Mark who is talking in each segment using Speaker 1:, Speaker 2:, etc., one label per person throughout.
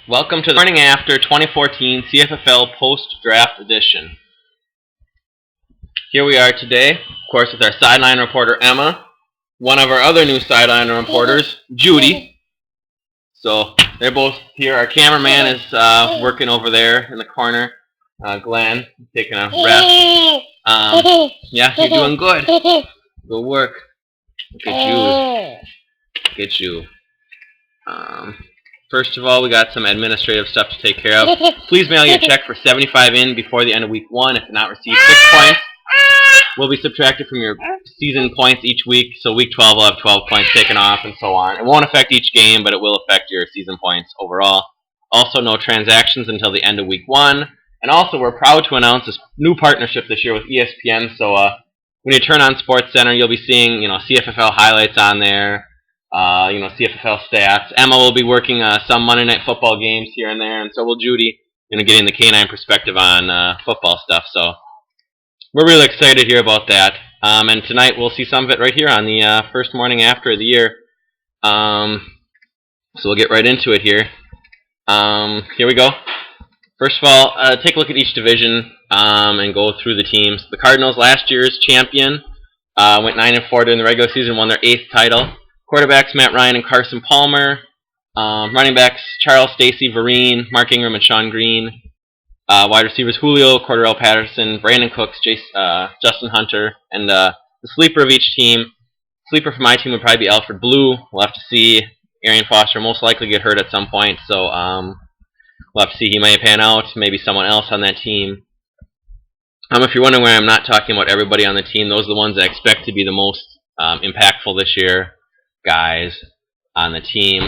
Speaker 1: Welcome to the morning after 2014 CFFL Post-Draft Edition. Here we are today, of course, with our sideline reporter Emma, one of our other new sideline reporters, Judy. So they're both here. Our cameraman is working over there in the corner. Glenn, taking a rest. Yeah, you're doing good. Good work. Look at you. First of all, we got some administrative stuff to take care of. Please mail your check for 75 in before the end of week 1. If not received 6 points, will be subtracted from your season points each week. So week 12 will have 12 points taken off and so on. It won't affect each game, but it will affect your season points overall. Also, no transactions until the end of week 1. And also, we're proud to announce this new partnership this year with ESPN. So when you turn on SportsCenter, you'll be seeing CFFL highlights on there. CFFL stats. Emma will be working some Monday Night Football games here and there, and so will Judy, getting the canine perspective on football stuff. So we're really excited here about that. And tonight we'll see some of it right here on the first morning after the year. So we'll get right into it here. Here we go. First of all, take a look at each division and go through the teams. The Cardinals, last year's champion, went 9-4 during the regular season, won their 8th title. Quarterbacks, Matt Ryan and Carson Palmer. Running backs, Charles, Stacy, Vereen, Mark Ingram, and Sean Green. Wide receivers, Julio, Cordell Patterson, Brandon Cooks, Justin Hunter. And the sleeper of each team, sleeper for my team would probably be Alfred Blue. We'll have to see. Arian Foster most likely get hurt at some point, so we'll have to see. He may pan out. Maybe someone else on that team. If you're wondering why I'm not talking about everybody on the team, those are the ones I expect to be the most impactful this year. Guys on the team.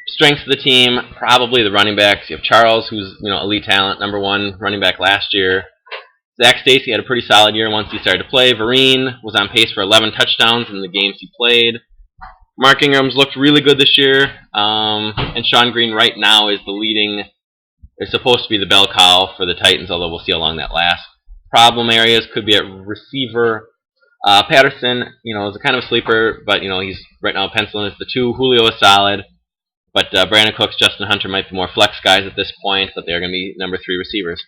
Speaker 1: Strengths of the team, probably the running backs. You have Charles, who's elite talent, number 1 running back last year. Zach Stacy had a pretty solid year once he started to play. Vereen was on pace for 11 touchdowns in the games he played. Mark Ingram's looked really good this year. And Sean Green right now is supposed to be the bell cow for the Titans, although we'll see how long that lasts. Problem areas could be at receiver. Patterson, is a kind of a sleeper, but, he's right now penciling as the 2. Julio is solid, but Brandon Cooks, Justin Hunter might be more flex guys at this point, but they're going to be number 3 receivers.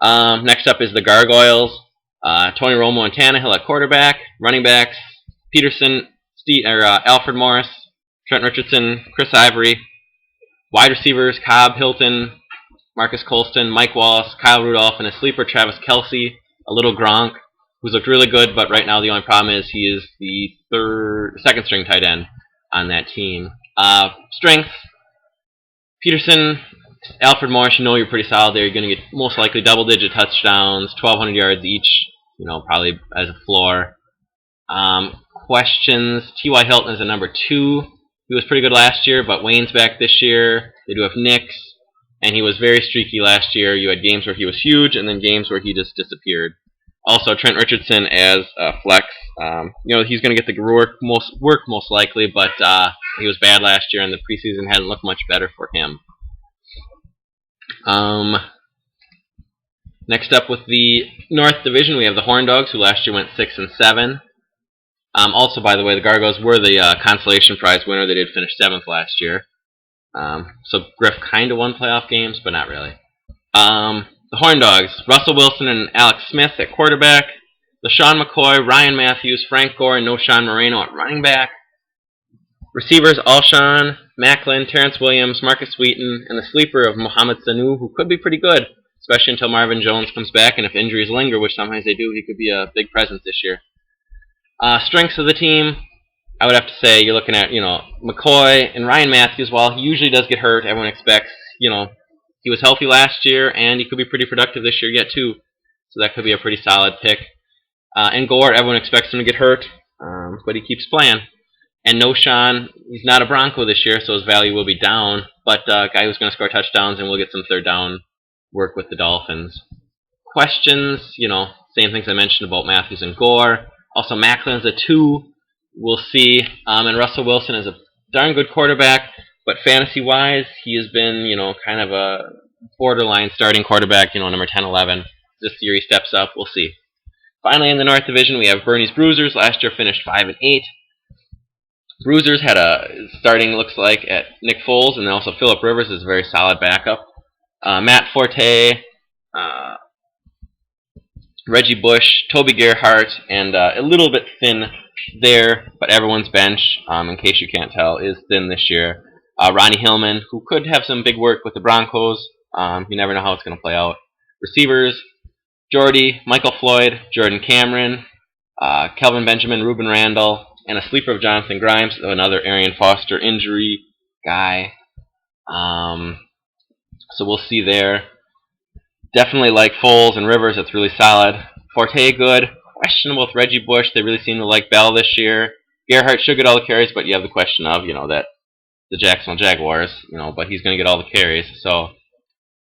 Speaker 1: Next up is the Gargoyles. Tony Romo and Tannehill at quarterback. Running backs, Peterson, Alfred Morris, Trent Richardson, Chris Ivory. Wide receivers, Cobb, Hilton, Marcus Colston, Mike Wallace, Kyle Rudolph, and a sleeper, Travis Kelce, a little Gronk, who's looked really good, but right now the only problem is he is the second string tight end on that team. Strengths, Peterson, Alfred Morris, you're pretty solid there. You're going to get most likely double-digit touchdowns, 1,200 yards each, probably as a floor. Questions, T.Y. Hilton is a number 2. He was pretty good last year, but Wayne's back this year. They do have Nix, and he was very streaky last year. You had games where he was huge, and then games where he just disappeared. Also, Trent Richardson as flex. He's going to get the work most likely, but he was bad last year, and the preseason hadn't looked much better for him. Next up with the North Division, we have the Horn Dogs, who last year went 6-7. Also, by the way, the Gargoyles were the consolation prize winner. They did finish 7th last year. So Griff kind of won playoff games, but not really. The Horn Dogs, Russell Wilson and Alex Smith at quarterback. LaShawn McCoy, Ryan Matthews, Frank Gore, and Noshawn Moreno at running back. Receivers, Alshon, Macklin, Terrence Williams, Marcus Wheaton, and the sleeper of Mohamed Sanu, who could be pretty good, especially until Marvin Jones comes back, and if injuries linger, which sometimes they do, he could be a big presence this year. Strengths of the team, I would have to say you're looking at, McCoy and Ryan Matthews. While he usually does get hurt, everyone expects, he was healthy last year, and he could be pretty productive this year yet, too. So that could be a pretty solid pick. And Gore, everyone expects him to get hurt, but he keeps playing. And Noshawn, he's not a Bronco this year, so his value will be down, but a guy who's going to score touchdowns, and will get some third down work with the Dolphins. Questions, same things I mentioned about Matthews and Gore. Also, Macklin's a 2. We'll see. And Russell Wilson is a darn good quarterback, but fantasy-wise, he has been, kind of a borderline starting quarterback, number 10, 11. This year he steps up. We'll see. Finally, in the North Division, we have Bernie's Bruisers. Last year finished 5-8. Bruisers had a starting, looks like, at Nick Foles, and then also Phillip Rivers is a very solid backup. Matt Forte, uh, Reggie Bush, Toby Gerhart, and a little bit thin there, but everyone's bench, in case you can't tell, is thin this year. Ronnie Hillman, who could have some big work with the Broncos. You never know how it's going to play out. Receivers, Jordy, Michael Floyd, Jordan Cameron, Kelvin Benjamin, Ruben Randall, and a sleeper of Jonathan Grimes, another Arian Foster injury guy. So we'll see there. Definitely like Foles and Rivers, it's really solid. Forte good. Questionable with Reggie Bush. They really seem to like Bell this year. Gerhart should get all the carries, but you have the question of, that the Jacksonville Jaguars, but he's going to get all the carries. So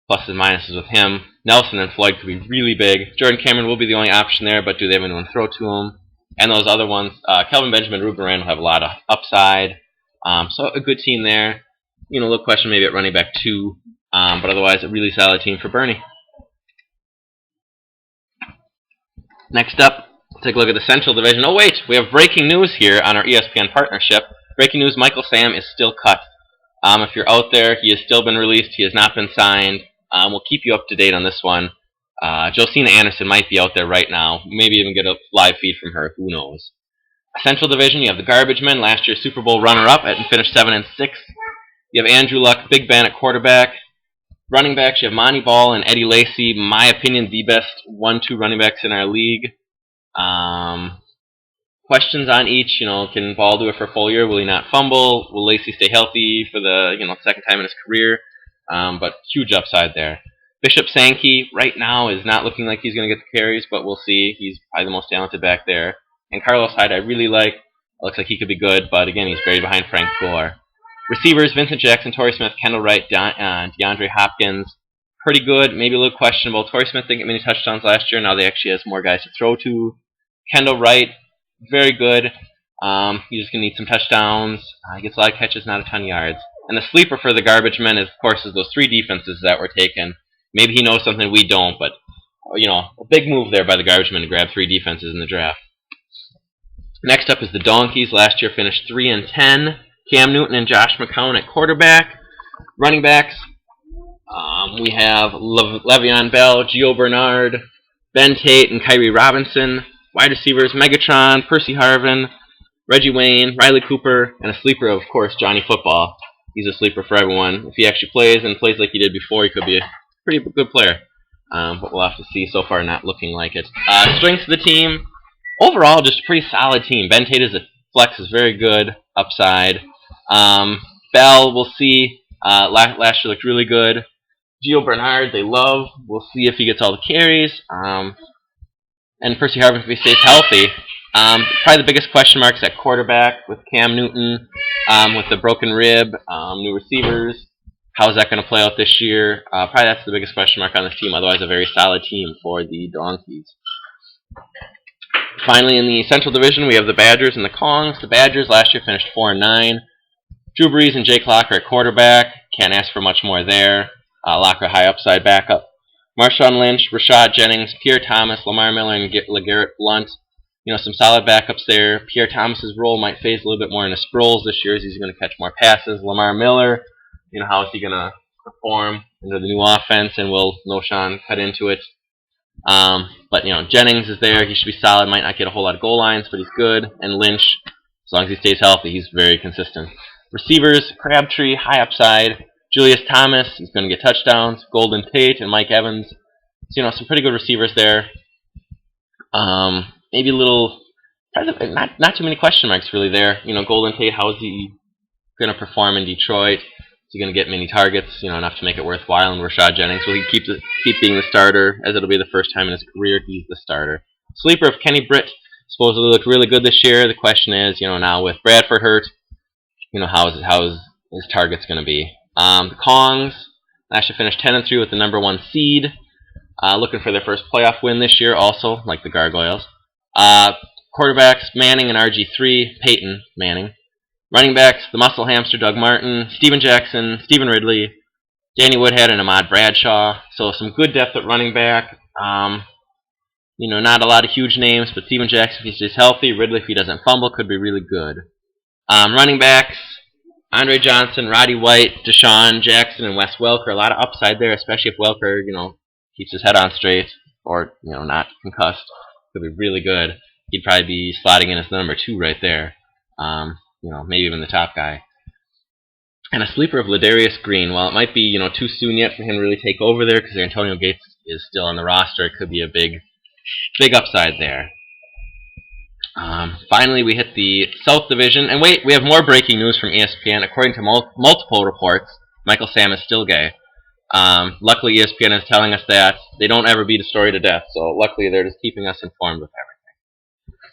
Speaker 1: pluses and minuses with him. Nelson and Floyd could be really big. Jordan Cameron will be the only option there, but do they have anyone to throw to him? And those other ones, Kelvin Benjamin, Ruben Randall have a lot of upside. So a good team there. A little question maybe at running back 2, but otherwise a really solid team for Bernie. Next up, take a look at the Central Division. Oh wait, we have breaking news here on our ESPN partnership. Breaking news, Michael Sam is still cut. If you're out there, he has still been released. He has not been signed. We'll keep you up to date on this one. Josina Anderson might be out there right now. Maybe even get a live feed from her. Who knows? Central Division, you have the Garbage Men, last year's Super Bowl runner-up, and finished 7-6. You have Andrew Luck, Big Ben at quarterback. Running backs, you have Monty Ball and Eddie Lacy. My opinion, the best 1-2 running backs in our league. Questions on each, can Ball do it for a full year? Will he not fumble? Will Lacy stay healthy for the second time in his career? But huge upside there. Bishop Sankey right now is not looking like he's going to get the carries, but we'll see. He's probably the most talented back there. And Carlos Hyde I really like. Looks like he could be good, but again, he's buried behind Frank Gore. Receivers, Vincent Jackson, Torrey Smith, Kendall Wright, DeAndre Hopkins. Pretty good, maybe a little questionable. Torrey Smith didn't get many touchdowns last year. Now they actually has more guys to throw to. Kendall Wright, very good. He's just going to need some touchdowns. He gets a lot of catches, not a ton of yards. And the sleeper for the Garbage Men, of course, is those 3 defenses that were taken. Maybe he knows something we don't, but, a big move there by the Garbage Men to grab 3 defenses in the draft. Next up is the Donkeys. Last year finished 3-10. Cam Newton and Josh McCown at quarterback. Running backs, we have Le'Veon Bell, Gio Bernard, Ben Tate, and Kyrie Robinson. Wide receivers, Megatron, Percy Harvin, Reggie Wayne, Riley Cooper, and a sleeper, of course, Johnny Football. He's a sleeper for everyone. If he actually plays and plays like he did before, he could be a pretty good player. But we'll have to see. So far, not looking like it. Strengths of the team, overall, just a pretty solid team. Ben Tate is a flex, is very good. Upside. Bell, we'll see. Last year looked really good. Gio Bernard, they love. We'll see if he gets all the carries. And Percy Harvin, if he stays healthy. Probably the biggest question marks at quarterback with Cam Newton, with the broken rib, new receivers. How is that going to play out this year? Probably that's the biggest question mark on this team. Otherwise, a very solid team for the Donkeys. Finally, in the Central Division, we have the Badgers and the Kongs. The Badgers last year finished 4-9. Drew Brees and Jake Locker at quarterback. Can't ask for much more there. Locker high upside backup. Marshawn Lynch, Rashad Jennings, Pierre Thomas, Lamar Miller, and LeGarrette Blount. Some solid backups there. Pierre Thomas's role might phase a little bit more into Sproles this year as he's going to catch more passes. Lamar Miller, how is he going to perform into the new offense, and will Noshawn cut into it? But Jennings is there. He should be solid. Might not get a whole lot of goal lines, but he's good. And Lynch, as long as he stays healthy, he's very consistent. Receivers, Crabtree, high upside. Julius Thomas is going to get touchdowns. Golden Tate and Mike Evans. So, some pretty good receivers there. Maybe a little, not too many question marks really there. Golden Tate, how is he going to perform in Detroit? Is he going to get many targets, enough to make it worthwhile? And Rashad Jennings, will he keep being the starter, as it'll be the first time in his career he's the starter? Sleeper of Kenny Britt supposedly looked really good this year. The question is, now with Bradford hurt, how is his targets going to be? The Kongs last year finished 10-3 with the number 1 seed. Looking for their first playoff win this year, also like the Gargoyles. Quarterbacks Manning and RG3, Peyton Manning. Running backs, the muscle hamster Doug Martin, Steven Jackson, Stephen Ridley, Danny Woodhead, and Ahmad Bradshaw. So some good depth at running back. Not a lot of huge names, but Steven Jackson, if he stays healthy, Ridley, if he doesn't fumble, could be really good. Running backs, Andre Johnson, Roddy White, Deshaun Jackson, and Wes Welker. A lot of upside there, especially if Welker, keeps his head on straight or, not concussed. Could be really good. He'd probably be slotting in as the number 2 right there. Maybe even the top guy. And a sleeper of Ladarius Green. While it might be, too soon yet for him to really take over there because Antonio Gates is still on the roster, it could be a big upside there. Finally, we hit the South Division. And wait, we have more breaking news from ESPN. According to multiple reports, Michael Sam is still gay. Luckily, ESPN is telling us that they don't ever beat a story to death, so luckily they're just keeping us informed with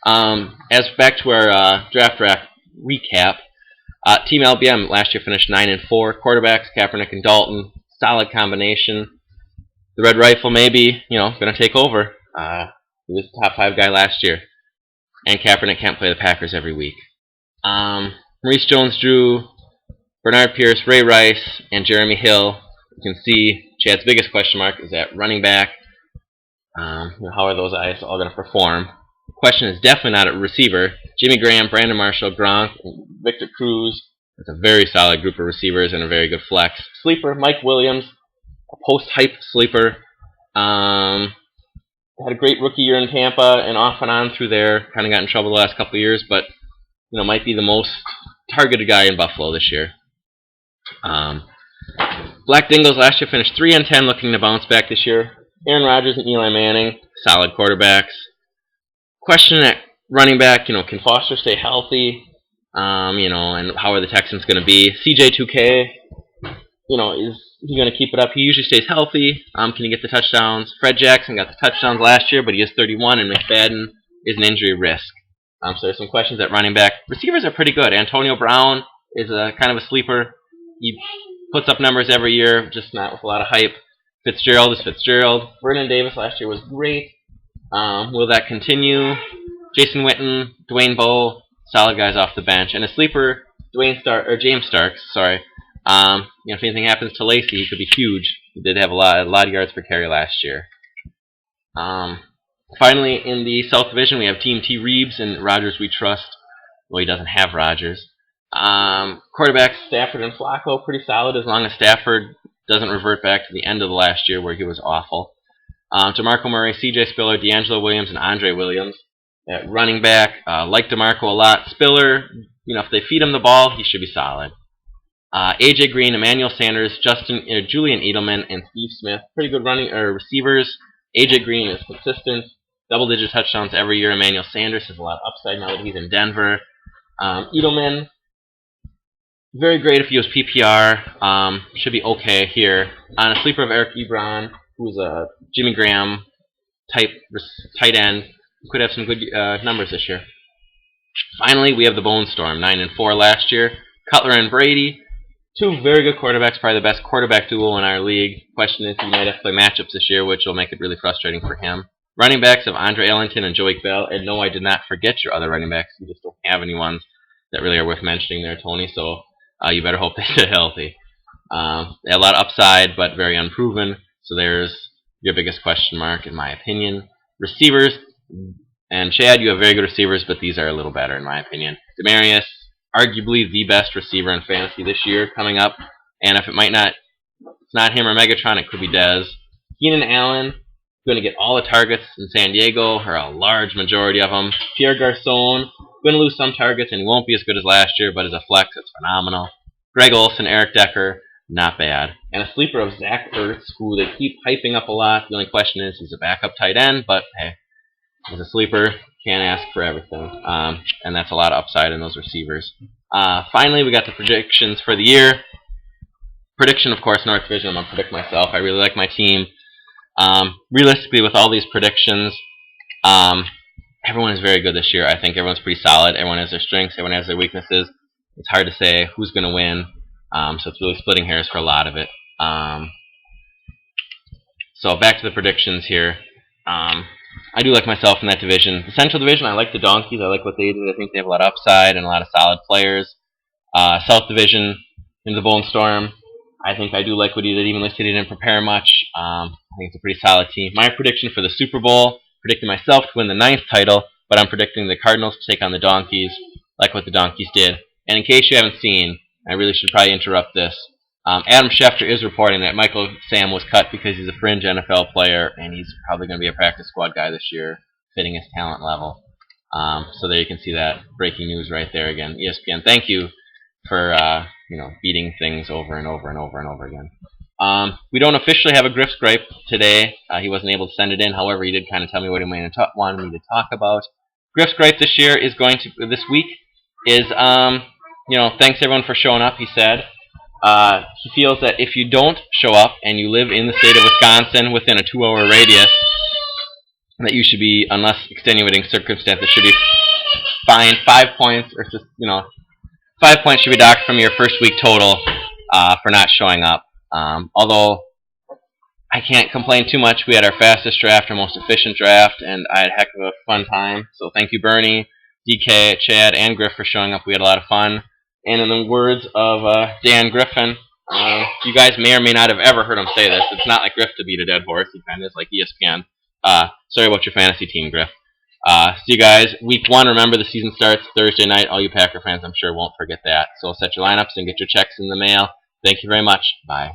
Speaker 1: everything. As back to our draft recap, Team LBM last year finished 9-4. Quarterbacks, Kaepernick and Dalton, solid combination. The Red Rifle maybe, going to take over. He was the top 5 guy last year. And Kaepernick can't play the Packers every week. Maurice Jones-Drew, Bernard Pierce, Ray Rice, and Jeremy Hill. You can see Chad's biggest question mark is at running back. How are those guys all going to perform? The question is definitely not at receiver. Jimmy Graham, Brandon Marshall, Gronk, and Victor Cruz. It's a very solid group of receivers and a very good flex. Sleeper, Mike Williams, a post-hype sleeper. Had a great rookie year in Tampa and off and on through there. Kind of got in trouble the last couple of years, but might be the most targeted guy in Buffalo this year. Black Dingles last year finished 3-10, looking to bounce back this year. Aaron Rodgers and Eli Manning, solid quarterbacks. Question at running back, can Foster stay healthy? And how are the Texans going to be? CJ2K, is he going to keep it up? He usually stays healthy. Can he get the touchdowns? Fred Jackson got the touchdowns last year, but he is 31, and McFadden is an injury risk. So there's some questions at running back. Receivers are pretty good. Antonio Brown is a kind of a sleeper. He puts up numbers every year, just not with a lot of hype. Fitzgerald is Fitzgerald. Vernon Davis last year was great. Will that continue? Jason Witten, Dwayne Bowe, solid guys off the bench. And a sleeper, James Starks, sorry. If anything happens to Lacey, he could be huge. He did have a lot of yards per carry last year. Finally, in the South Division, we have Team T. Reeves and Rodgers We Trust. Well, he doesn't have Rodgers. Quarterbacks, Stafford and Flacco, pretty solid as long as Stafford doesn't revert back to the end of the last year where he was awful. DeMarco Murray, C.J. Spiller, D'Angelo Williams, and Andre Williams. At running back, like DeMarco a lot. Spiller, if they feed him the ball, he should be solid. A.J. Green, Emmanuel Sanders, Julian Edelman, and Steve Smith. Pretty good receivers. A.J. Green is consistent. Double-digit touchdowns every year. Emmanuel Sanders has a lot of upside now that he's in Denver. Edelman, very great if he was PPR. Should be okay here. On a sleeper of Eric Ebron, who's a Jimmy Graham type tight end, could have some good numbers this year. Finally, we have the Bone Storm, 9-4 last year. Cutler and Brady, 2 very good quarterbacks, probably the best quarterback duo in our league. Question is, he might have to play matchups this year, which will make it really frustrating for him. Running backs of Andre Ellington and Joey Bell, and no, I did not forget your other running backs. You just don't have any ones that really are worth mentioning there, Tony, so you better hope they stay healthy. They have a lot of upside, but very unproven, so there's your biggest question mark, in my opinion. Receivers, and Chad, you have very good receivers, but these are a little better, in my opinion. Demarius, arguably the best receiver in fantasy this year coming up, and if it's not him or Megatron, it could be Dez. Keenan Allen, going to get all the targets in San Diego, or a large majority of them. Pierre Garçon, going to lose some targets, and he won't be as good as last year, but as a flex, it's phenomenal. Greg Olsen, Eric Decker, not bad. And a sleeper of Zach Ertz, who they keep hyping up a lot. The only question is, he's a backup tight end, but hey, as a sleeper, can't ask for everything. And that's a lot of upside in those receivers. Finally, we got the predictions for the year. Prediction, of course, North Division, I'm going to predict myself. I really like my team. Realistically, with all these predictions, everyone is very good this year. I think everyone's pretty solid. Everyone has their strengths. Everyone has their weaknesses. It's hard to say who's going to win. So it's really splitting hairs for a lot of it. So back to the predictions here. I do like myself in that division. The Central Division, I like the Donkeys. I like what they did. I think they have a lot of upside and a lot of solid players. South Division, in the Bone Storm, I think I do like what he did, even though he didn't prepare much. I think it's a pretty solid team. My prediction for the Super Bowl, predicting myself to win the 9th title, but I'm predicting the Cardinals to take on the Donkeys, like what the Donkeys did. And in case you haven't seen, I really should probably interrupt this. Adam Schefter is reporting that Michael Sam was cut because he's a fringe NFL player, and he's probably going to be a practice squad guy this year, fitting his talent level. So there you can see that breaking news right there again. ESPN, thank you for beating things over and over and over and over again. We don't officially have a Griff Gripe today. He wasn't able to send it in. However, he did kind of tell me what he wanted me to talk about. Griff Gripe this week is thanks everyone for showing up. He said he feels that if you don't show up and you live in the state of Wisconsin within a 2-hour radius, that you should be, unless extenuating circumstances, should be fined 5 points, or just 5 points should be docked from your first week total for not showing up. Although I can't complain too much. We had our fastest draft, our most efficient draft, and I had a heck of a fun time. So thank you, Bernie, DK, Chad, and Griff for showing up. We had a lot of fun. And in the words of Dan Griffin, you guys may or may not have ever heard him say this. It's not like Griff to beat a dead horse. He kind of is like ESPN. Sorry about your fantasy team, Griff. See you guys. Week 1, remember the season starts Thursday night. All you Packer fans, I'm sure, won't forget that. So set your lineups and get your checks in the mail. Thank you very much. Bye.